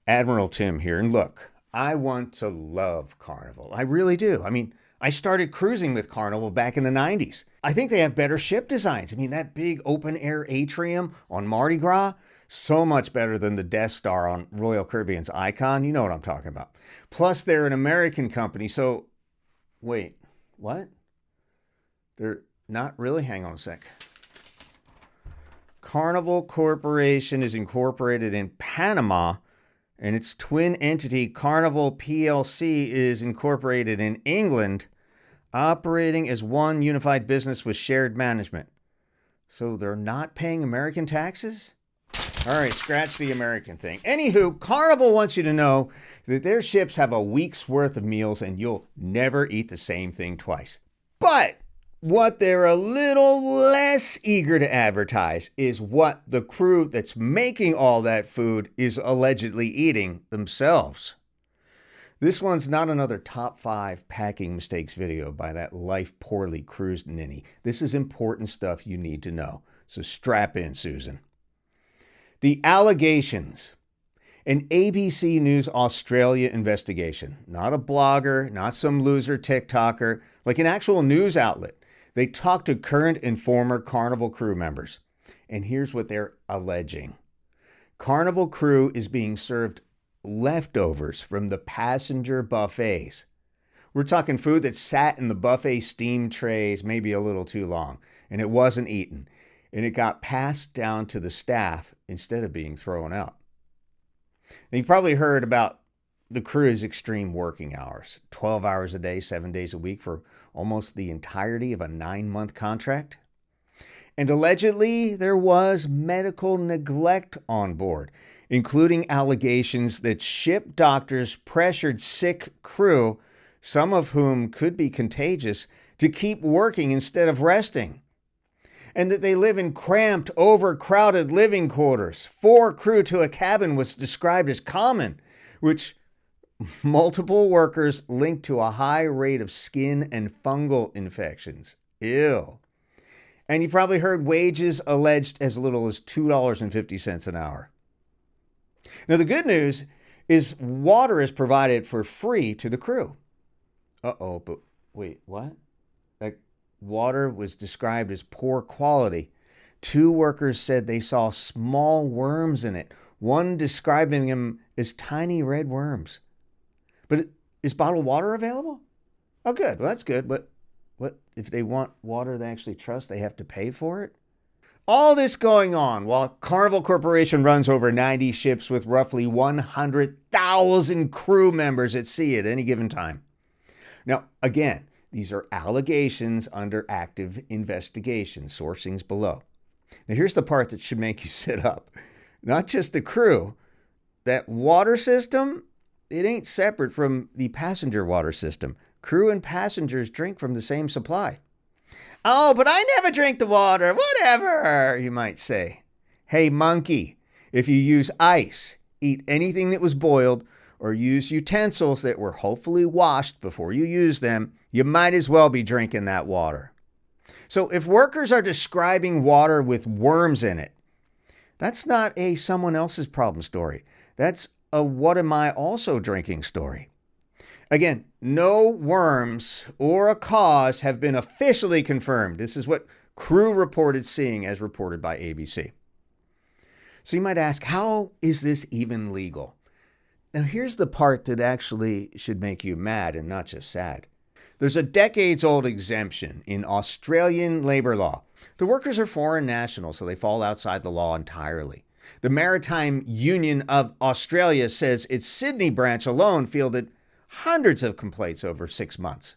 Admiral Tim here. And look, I want to love Carnival. I really do. I mean, I started cruising with Carnival back in the 90s. I think they have better ship designs. I mean, that big open air atrium on Mardi Gras, so much better than the Death Star on Royal Caribbean's Icon. You know what I'm talking about. Plus, they're an American company. So, wait, what? They're not really? Hang on a sec. Carnival Corporation is incorporated in Panama, and its twin entity, Carnival PLC, is incorporated in England, operating as one unified business with shared management. So they're not paying American taxes? All right, scratch the American thing. Anywho, Carnival wants you to know that their ships have a week's worth of meals and you'll never eat the same thing twice. But what they're a little less eager to advertise is what the crew that's making all that food is allegedly eating themselves. This one's not another top 5 packing mistakes video by that Life Poorly cruise ninny. This is important stuff you need to know. So strap in, Susan. The allegations. An ABC News Australia investigation. Not a blogger, not some loser TikToker, like an actual news outlet. They talked to current and former Carnival crew members. And here's what they're alleging. Carnival crew is being served leftovers from the passenger buffets. We're talking food that sat in the buffet steam trays maybe a little too long, and it wasn't eaten. And it got passed down to the staff instead of being thrown out. And you've probably heard about the crew's extreme working hours. 12 hours a day, 7 days a week for almost the entirety of a 9-month contract. And allegedly, there was medical neglect on board, including allegations that ship doctors pressured sick crew, some of whom could be contagious, to keep working instead of resting. And that they live in cramped, overcrowded living quarters. 4 crew to a cabin was described as common, which multiple workers linked to a high rate of skin and fungal infections. Ew. And you've probably heard wages alleged as little as $2.50 an hour. Now, the good news is water is provided for free to the crew. Uh-oh, but wait, what? That water was described as poor quality. 2 workers said they saw small worms in it, one describing them as tiny red worms. But is bottled water available? Oh, good. Well, that's good. But what if they want water they actually trust, they have to pay for it? All this going on while Carnival Corporation runs over 90 ships with roughly 100,000 crew members at sea at any given time. Now, again, these are allegations under active investigation. Sourcing's below. Now, here's the part that should make you sit up. Not just the crew. That water system, it ain't separate from the passenger water system. Crew and passengers drink from the same supply. Oh, but I never drink the water. Whatever, you might say. Hey, monkey, if you use ice, eat anything that was boiled, or use utensils that were hopefully washed before you use them, you might as well be drinking that water. So if workers are describing water with worms in it, that's not a someone else's problem story. That's a what am I also drinking story. Again, no worms or a cause have been officially confirmed. This is what crew reported seeing as reported by ABC. So you might ask, how is this even legal? Now here's the part that actually should make you mad and not just sad. There's a decades-old exemption in Australian labor law. The workers are foreign nationals, so they fall outside the law entirely. The Maritime Union of Australia says its Sydney branch alone fielded hundreds of complaints over 6 months.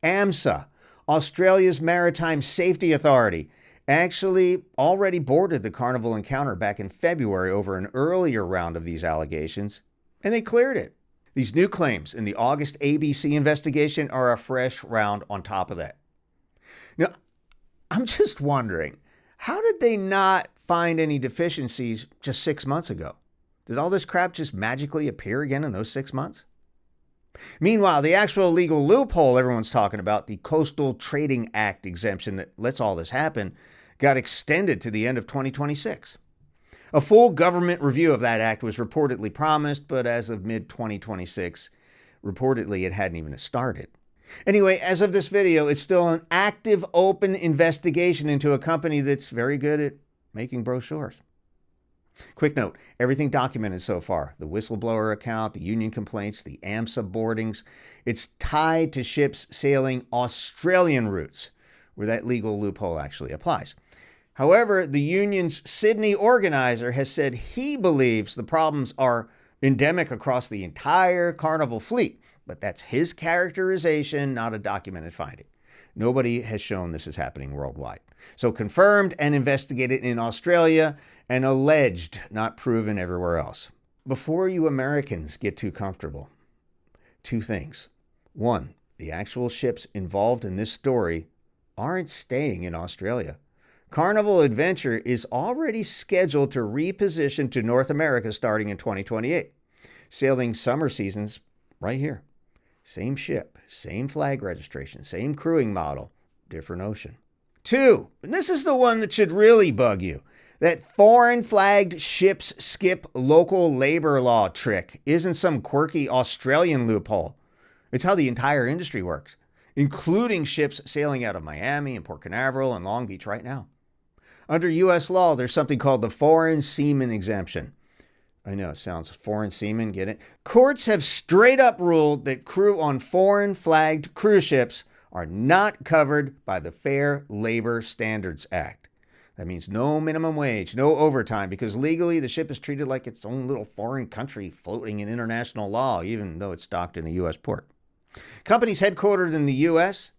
AMSA, Australia's Maritime Safety Authority, actually already boarded the Carnival encounter back in February over an earlier round of these allegations, and they cleared it. These new claims in the August ABC investigation are a fresh round on top of that. Now, I'm just wondering, how did they not find any deficiencies just 6 months ago? Did all this crap just magically appear again in those 6 months? Meanwhile, the actual legal loophole everyone's talking about, the Coastal Trading Act exemption that lets all this happen, got extended to the end of 2026. A full government review of that act was reportedly promised, but as of mid-2026, reportedly it hadn't even started. Anyway, as of this video, it's still an active, open investigation into a company that's very good at making brochures. Quick note, everything documented so far, the whistleblower account, the union complaints, the AMSA boardings, it's tied to ships sailing Australian routes, where that legal loophole actually applies. However, the union's Sydney organizer has said he believes the problems are endemic across the entire Carnival fleet, but that's his characterization, not a documented finding. Nobody has shown this is happening worldwide. So confirmed and investigated in Australia and alleged, not proven everywhere else. Before you Americans get too comfortable, two things. One, the actual ships involved in this story aren't staying in Australia. Carnival Adventure is already scheduled to reposition to North America starting in 2028, sailing summer seasons right here. Same ship, same flag registration, same crewing model, different ocean. Two, and this is the one that should really bug you, that foreign flagged ships skip local labor law trick isn't some quirky Australian loophole. It's how the entire industry works, including ships sailing out of Miami and Port Canaveral and Long Beach right now. Under U.S. law, there's something called the Foreign Seaman Exemption. I know, it sounds foreign seaman, get it? Courts have straight up ruled that crew on foreign flagged cruise ships are not covered by the Fair Labor Standards Act. That means no minimum wage, no overtime, because legally the ship is treated like its own little foreign country floating in international law, even though it's docked in a U.S. port. Companies headquartered in the U.S.,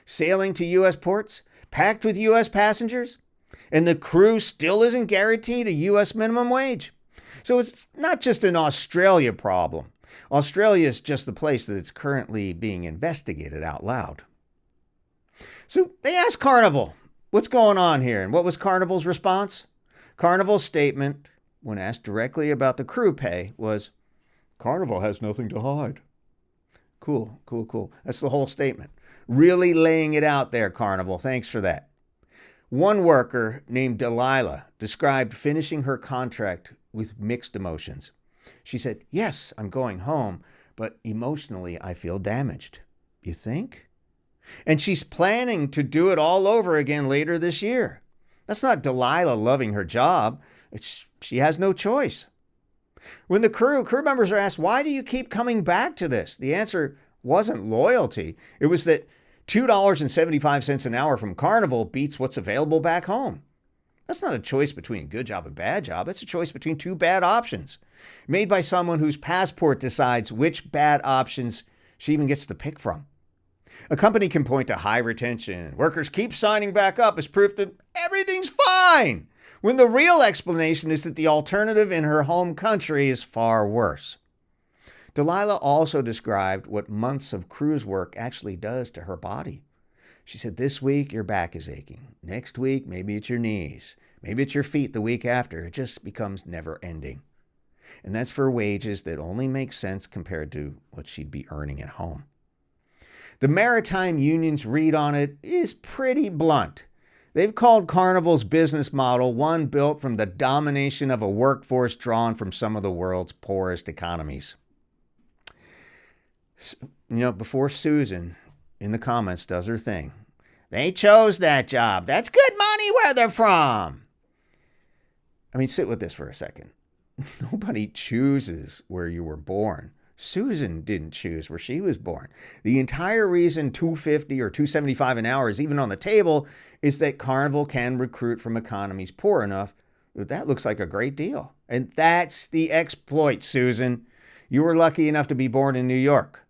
sailing to U.S. ports, packed with U.S. passengers, and the crew still isn't guaranteed a U.S. minimum wage. So it's not just an Australia problem. Australia is just the place that it's currently being investigated out loud. So they asked Carnival, what's going on here? And what was Carnival's response? Carnival's statement, when asked directly about the crew pay, was, Carnival has nothing to hide. Cool. That's the whole statement. Really laying it out there, Carnival. Thanks for that. One worker named Delilah described finishing her contract with mixed emotions. She said, yes, I'm going home, but emotionally I feel damaged. You think? And she's planning to do it all over again later this year. That's not Delilah loving her job. She has no choice. When the crew members are asked, why do you keep coming back to this? The answer wasn't loyalty. It was that $2.75 an hour from Carnival beats what's available back home. That's not a choice between good job and bad job. That's a choice between two bad options, made by someone whose passport decides which bad options she even gets to pick from. A company can point to high retention, workers keep signing back up as proof that everything's fine, when the real explanation is that the alternative in her home country is far worse. Delilah also described what months of cruise work actually does to her body. She said, this week your back is aching. Next week, maybe it's your knees. Maybe it's your feet the week after. It just becomes never ending. And that's for wages that only make sense compared to what she'd be earning at home. The Maritime Union's read on it is pretty blunt. They've called Carnival's business model one built from the domination of a workforce drawn from some of the world's poorest economies. Before Susan in the comments does her thing, they chose that job. That's good money where they're from. I mean, sit with this for a second. Nobody chooses where you were born. Susan didn't choose where she was born. The entire reason $250 or $275 an hour is even on the table is that Carnival can recruit from economies poor enough that looks like a great deal. And that's the exploit, Susan. You were lucky enough to be born in New York.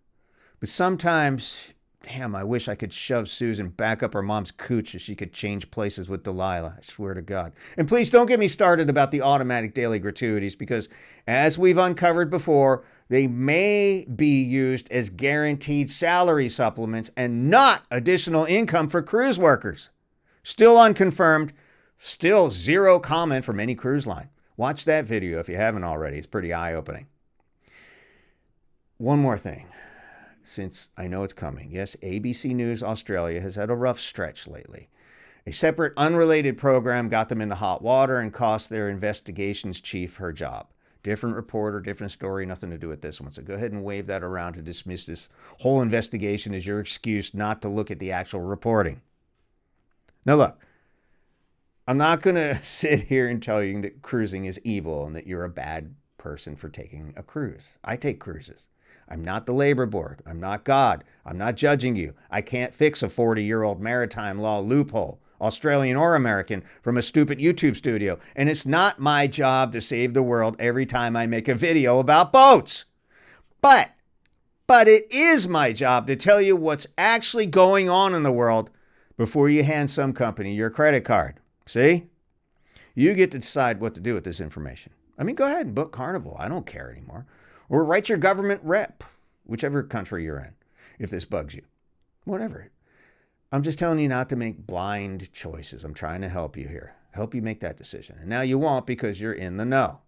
But sometimes, damn, I wish I could shove Susan back up her mom's cooch if she could change places with Delilah. I swear to God. And please don't get me started about the automatic daily gratuities, because as we've uncovered before, they may be used as guaranteed salary supplements and not additional income for cruise workers. Still unconfirmed, still zero comment from any cruise line. Watch that video if you haven't already. It's pretty eye-opening. One more thing, since I know it's coming. Yes, ABC News Australia has had a rough stretch lately. A separate, unrelated program got them into hot water and cost their investigations chief her job. Different reporter, different story, nothing to do with this one. So go ahead and wave that around to dismiss this whole investigation as your excuse not to look at the actual reporting. Now look, I'm not going to sit here and tell you that cruising is evil and that you're a bad person for taking a cruise. I take cruises. I'm not the labor board. I'm not God. I'm not judging you. I can't fix a 40-year-old maritime law loophole, Australian or American, from a stupid YouTube studio. And it's not my job to save the world every time I make a video about boats. But it is my job to tell you what's actually going on in the world before you hand some company your credit card. See? You get to decide what to do with this information. I mean, go ahead and book Carnival. I don't care anymore. Or write your government rep, whichever country you're in, if this bugs you. Whatever. I'm just telling you not to make blind choices. I'm trying to help you here. Help you make that decision. And now you won't because you're in the know.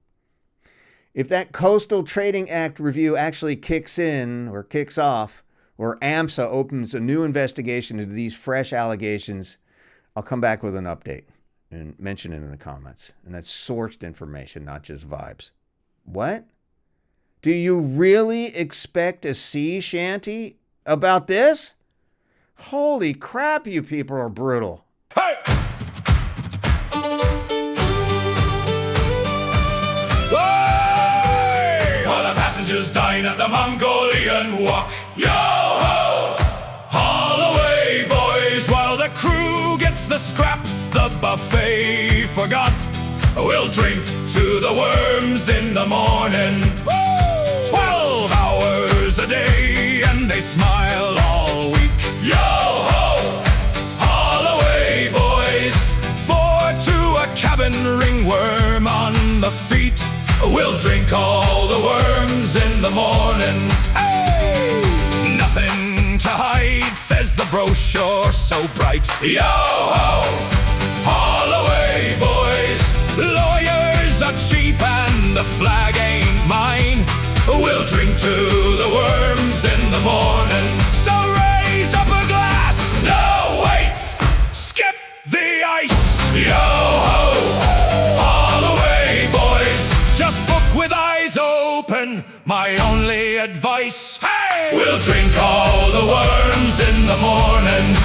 If that Coastal Trading Act review actually kicks in or kicks off, or AMSA opens a new investigation into these fresh allegations, I'll come back with an update and mention it in the comments. And that's sourced information, not just vibes. What? Do you really expect a sea shanty about this? Holy crap, you people are brutal. Hey! Hey! While the passengers dine at the Mongolian Wok. Yo-ho! Haul away, boys, while the crew gets the scraps the buffet forgot. We'll drink to the worms in the morning. 12 hours a day, and they smile all week. Yo-ho! Haul away, boys. 4 to a cabin ringworm on the feet. We'll drink all the worms in the morning. Hey! Nothing to hide, says the brochure so bright. Yo-ho! Haul away, boys. Lawyers are cheap and the flag ain't mine. We'll drink to the worms in the morning. So raise up a glass. No, wait! Skip the ice. Yo-ho! Haul away, boys. Just book with eyes open. My only advice. Hey! We'll drink all the worms in the morning.